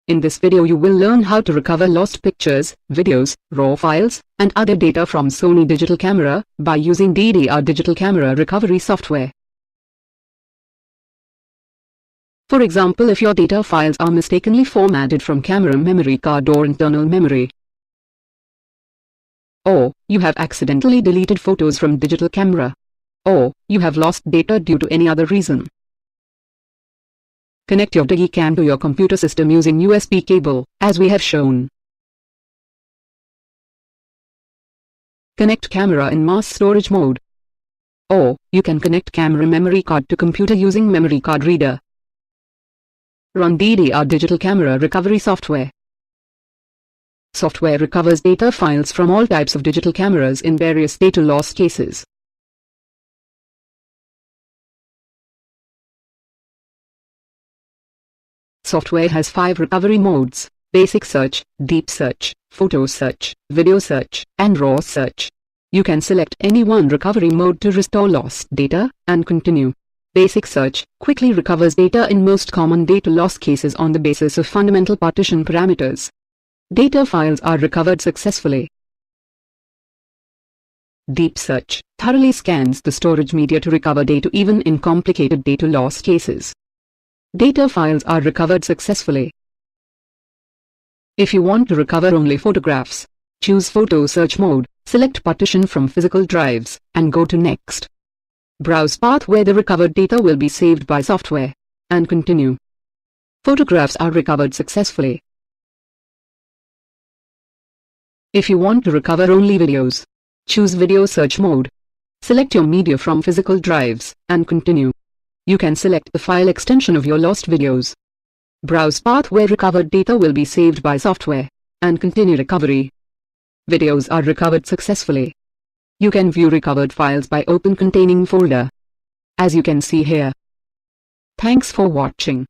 In this video you will learn how to recover lost pictures, videos, RAW files, and other data from Sony Digital Camera by using DDR Digital Camera Recovery software. For example, if your data files are mistakenly formatted from camera memory card or internal memory, or you have accidentally deleted photos from digital camera, or you have lost data due to any other reason. Connect your Digicam to your computer system using USB cable, as we have shown. Connect camera in mass storage mode. Or, you can connect camera memory card to computer using memory card reader. Run DDR Digital Camera Recovery software. Software recovers data files from all types of digital cameras in various data loss cases. Software has 5 recovery modes: basic search, deep search, photo search, video search, and raw search. You can select any one recovery mode to restore lost data, and continue. Basic search quickly recovers data in most common data loss cases on the basis of fundamental partition parameters. Data files are recovered successfully. Deep search thoroughly scans the storage media to recover data even in complicated data loss cases. Data files are recovered successfully. If you want to recover only photographs, choose Photo Search mode, select Partition from Physical Drives, and go to Next. Browse path where the recovered data will be saved by software, and continue. Photographs are recovered successfully. If you want to recover only videos, choose Video Search mode. Select your media from physical drives, and continue. You can select the file extension of your lost videos. Browse path where recovered data will be saved by software, and continue recovery. Videos are recovered successfully. You can view recovered files by open containing folder, as you can see here. Thanks for watching.